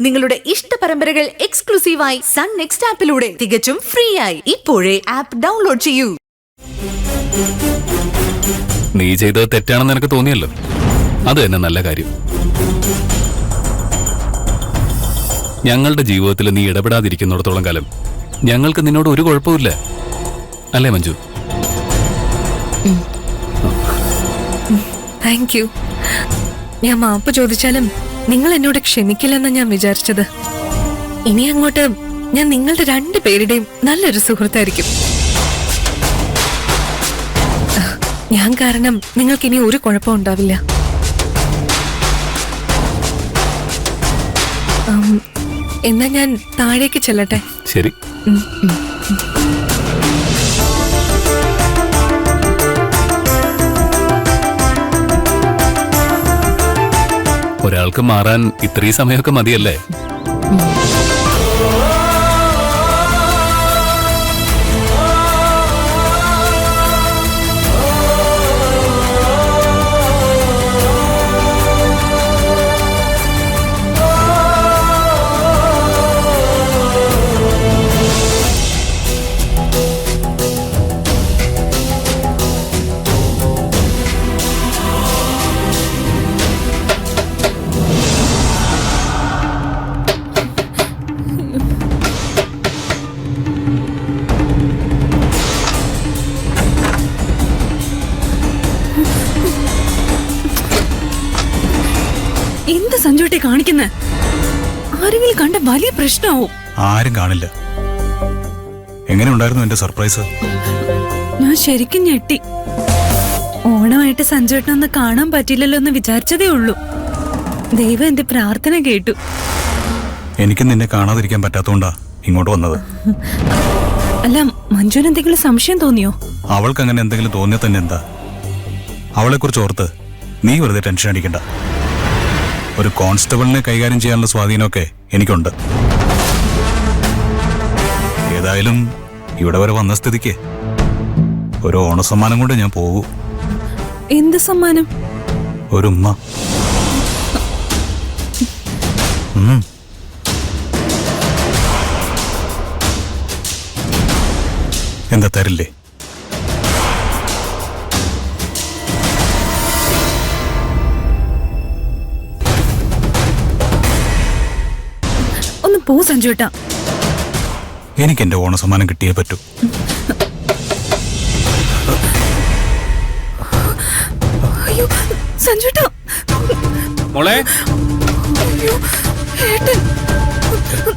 നിങ്ങളുടെ ഇഷ്ട പരമ്പരകൾ എക്സ്ക്ലൂസീവായി സൺ നെക്സ്റ്റ് ആപ്പിലൂടെ തികച്ചും ഫ്രീ ആയി. ഇപ്പോഴേ ആപ്പ് ഡൗൺലോഡ് ചെയ്യൂ. നീ ചെയ്തത് തെറ്റാണെന്ന് എനിക്ക് തോന്നിയല്ലോ, അത് തന്നെ നല്ല കാര്യം. ഞങ്ങളുടെ ജീവിതത്തിൽ നീ ഇടപെടാതിരിക്കുന്നിടത്തോളം കാലം ഞങ്ങൾക്ക് നിന്നോട് ഒരു കുഴപ്പമില്ല, അല്ലേ മഞ്ജു? Thank you. ഞാൻ മാപ്പ് ചോദിച്ചാലും നിങ്ങൾ എന്നോട് ക്ഷമിക്കില്ലെന്ന് ഞാൻ വിചാരിച്ചത്. ഇനി അങ്ങോട്ട് ഞാൻ നിങ്ങളുടെ രണ്ടുപേരുടെയും നല്ലൊരു സുഹൃത്തായിരിക്കും. ഞാൻ കാരണം നിങ്ങൾക്ക് ഇനി ഒരു കുഴപ്പം ഉണ്ടാവില്ല. എന്നാ ഞാൻ താഴേക്ക് ചെല്ലട്ടെ. ശരി. ഒരാൾക്ക് മാറാൻ ഇത്രയും സമയമൊക്കെ മതിയല്ലേ? എന്ത് സഞ്ജുട്ടെ കാണിക്കുന്നേ? ആരെങ്കിലും കണ്ട വലിയ പ്രശ്നമാവും. ആരും കാണില്ല. എങ്ങനെ ഉണ്ടായിരുന്നു എന്റെ സർപ്രൈസ്? ഞാൻ ശരിക്കും ഞെട്ടി. ഓണമായിട്ട് സഞ്ജുട്ടനൊന്ന് കാണാൻ പറ്റില്ലല്ലോ എന്ന് വിചാരിച്ചതേ ഉള്ളൂ. ദൈവം എന്റെ പ്രാർത്ഥന കേട്ടു. എനിക്ക് നിന്നെ കാണാതിരിക്കാൻ പറ്റാത്തോണ്ടാ ഇങ്ങോട്ട് വന്നത്. അല്ല, മഞ്ജുവിന് എന്തെങ്കിലും സംശയം തോന്നിയോ? അവൾക്ക് അങ്ങനെ എന്തെങ്കിലും തോന്നിയാൽ തന്നെ എന്താ? അവളെ കുറിച്ച് ഓർത്ത് നീ വെറുതെ ടെൻഷൻ അടിക്കണ്ട. ഒരു കോൺസ്റ്റബിളിനെ കൈകാര്യം ചെയ്യാനുള്ള സ്വാധീനമൊക്കെ എനിക്കുണ്ട്. ഏതായാലും ഇവിടെ വരെ വന്ന സ്ഥിതിക്ക് ഒരു ഓണസമ്മാനം കൊണ്ട് ഞാൻ പോകൂ. എന്ത് സമ്മാനം? ഒരു ഉമ്മ. എന്താ തരില്ലേ? ഒന്ന് പോ സഞ്ജുട്ടാ. എനിക്ക് എന്റെ ഓണസമ്മാനം കിട്ടിയേ പറ്റൂ. അയ്യോ സഞ്ജുട്ടാ. മോളെ, അയ്യോ ഏട്ടൻ.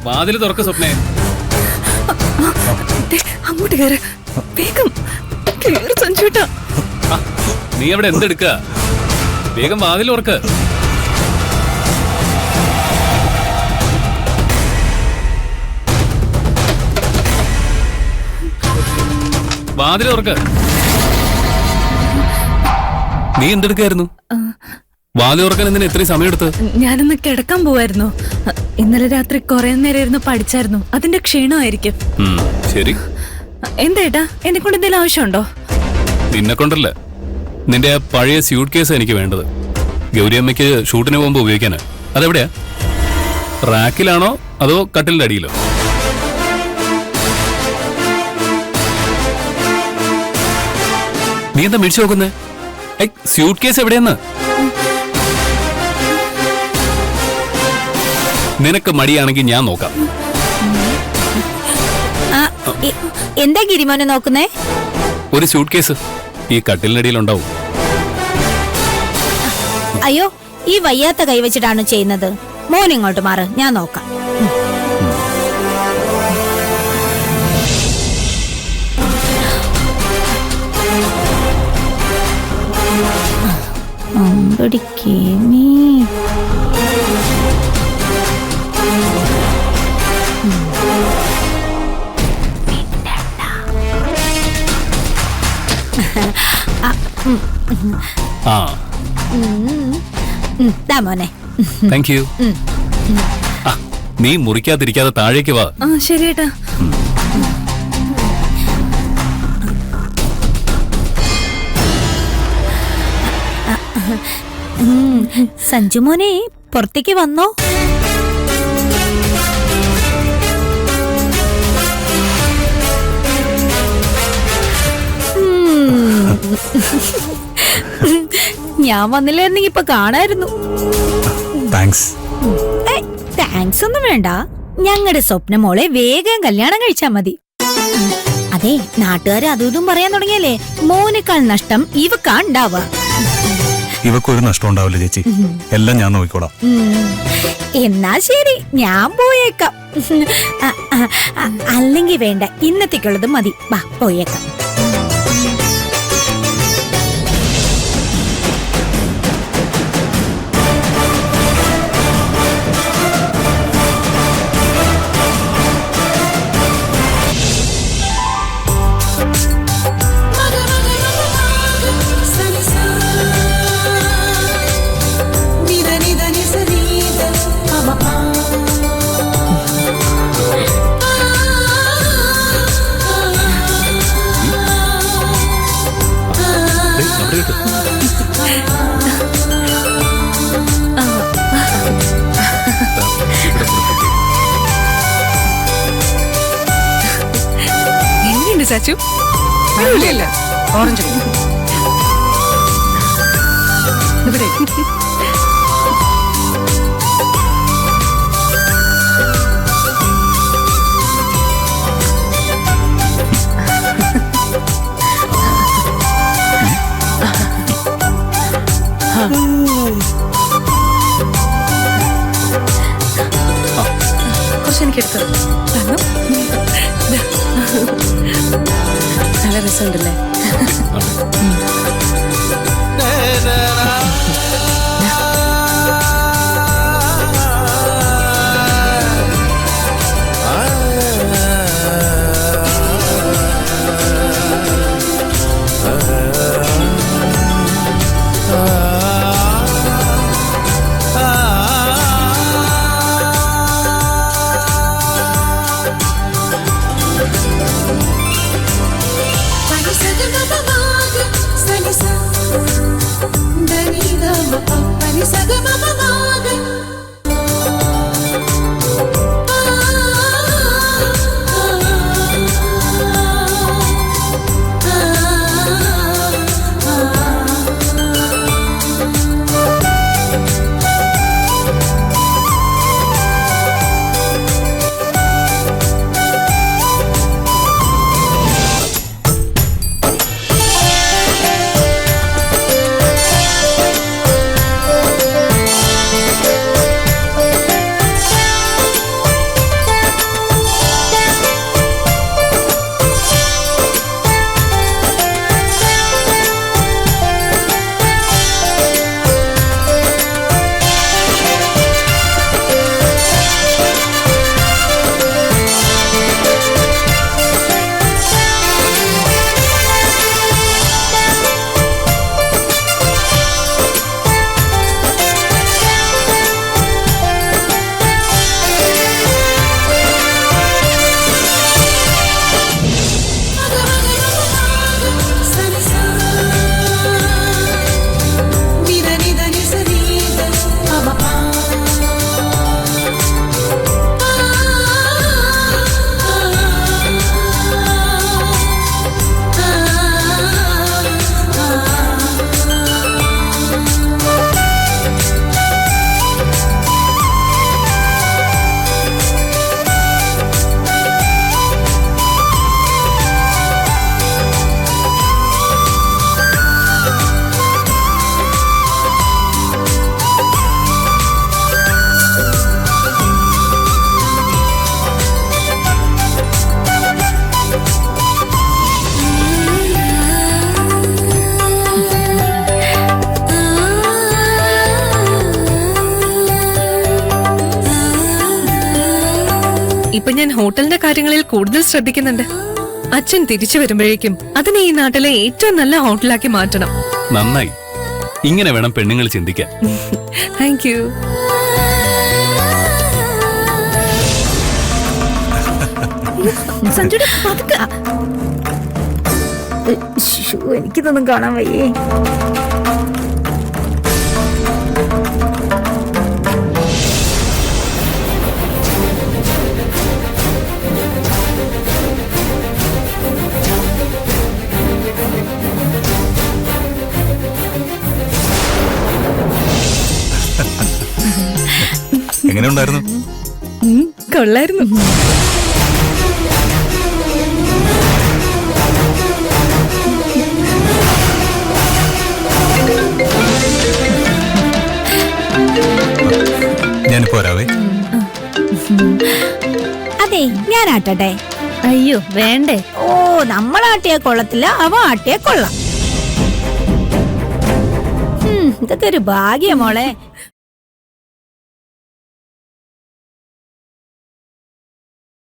വാതില് തുറക്ക് സ്വപ്നേ. അങ്ങോട്ട് കയറ് വേഗം. കേറ് സഞ്ജുട്ടാ. നീ അവിടെ എന്തെടുക്ക? വേഗം വാതിൽ തുറക്ക്. വാതിൽ തുറക്ക്. നീ എന്തെടുക്കായിരുന്നു? വാതിൽ തുറക്കാൻ എന്തിനാ ഇത്രയും സമയം എടുത്ത്? ഞാനൊന്ന് കിടക്കാൻ പോവായിരുന്നു. ഇന്നലെ രാത്രി കുറെ നേരം ഇരുന്ന് പഠിച്ചായിരുന്നു, അതിന്റെ ക്ഷീണമായിരിക്കും. ശരി. എന്തേട്ടാ, എന്നെ കൊണ്ട് എന്തെങ്കിലും ആവശ്യമുണ്ടോ? നിന്നെ കൊണ്ടല്ല, നിന്റെ ആ പഴയ സ്യൂട്ട് കേസ് എനിക്ക് വേണ്ടത്. ഗൗരിയമ്മയ്ക്ക് ഷൂട്ടിന് പോകുമ്പോ ഉപയോഗിക്കാനാ. അതെവിടെയാ? റാക്കിലാണോ അതോ കട്ടിലിന്റെ അടിയിലോ? നീ എന്താ മിടിച്ചു നോക്കുന്നേ? സ്യൂട്ട് കേസ് എവിടെയെന്ന്? നിനക്ക് മടിയാണെങ്കിൽ ഞാൻ നോക്കാം. എന്താ ഗിരിമോനെ നോക്കുന്നേ? ഒരു സ്യൂട്ട് കേസ് ഈ കട്ടിലിനടിയിലുണ്ടാവും. അയ്യോ, ഈ വയ്യാത്ത കൈവച്ചിട്ടാണ് ചെയ്യുന്നത്. മോൻ ഇങ്ങോട്ട് മാറ്, ഞാൻ നോക്കാം. മോനെ, താങ്ക് യു. നീ മുറിക്കാതിരിക്കാതെ താഴേക്ക് വാ. ശരിയേട്ടാ. സഞ്ജു മോനെ പുറത്തേക്ക് വന്നോ? ഞാൻ വന്നില്ലായിരുന്നെങ്കിൽ ഇപ്പൊ കാണായിരുന്നു. താങ്ക്സ്. താങ്ക്സ് ഒന്നും വേണ്ട. ഞങ്ങളുടെ സ്വപ്നമോളെ വേഗം കല്യാണം കഴിച്ചാ മതി. അതെ, നാട്ടുകാർ അതും ഇതും പറയാൻ തുടങ്ങിയാലേ മോനേക്കാൾ നഷ്ടം ഇവക്കാ ഉണ്ടാവുക. ഇവക്കൊരു നഷ്ടം ഉണ്ടാവില്ല ചേച്ചി, എല്ലാം ഞാൻ നോക്കിക്കോളാം. എന്നാ ശരി, ഞാൻ പോയേക്കാം. അല്ലെങ്കിൽ വേണ്ട, ഇന്നത്തേക്കുള്ളത് മതി. വാ പോയേക്കാം. എങ്ങനെയുണ്ട് ചാച്ചു? ഓറഞ്ച് ഇവിടെ കുറച്ച് എനിക്ക് എടുത്തത് നല്ല രസമുണ്ടല്ലേ? ഇപ്പൊ ഞാൻ ഹോട്ടലിന്റെ കാര്യങ്ങളിൽ കൂടുതൽ ശ്രദ്ധിക്കുന്നുണ്ട്. അച്ഛൻ തിരിച്ചു വരുമ്പോഴേക്കും അതിനെ ഈ നാട്ടിലെ ഏറ്റവും നല്ല ഹോട്ടലാക്കി മാറ്റണം. നന്നായി. ഇങ്ങനെ വേണം പെണ്ണുങ്ങൾ ചിന്തിക്കാൻ. Thank you. എനിക്കിതൊന്നും കാണാൻ വയ്യേ. എങ്ങനെ ഉണ്ടായിരുന്നു? കൊള്ളായിരുന്നു. ഞാനിപ്പോ വരാവേ. അതെ ഞാൻ ആട്ടട്ടെ. അയ്യോ വേണ്ടേ. ഓ നമ്മളാട്ടിയ കൊള്ളത്തില്ല, അവ ആട്ടിയ കൊള്ളാം. ഇതൊക്കെ ഒരു ഭാഗ്യ മോളെ.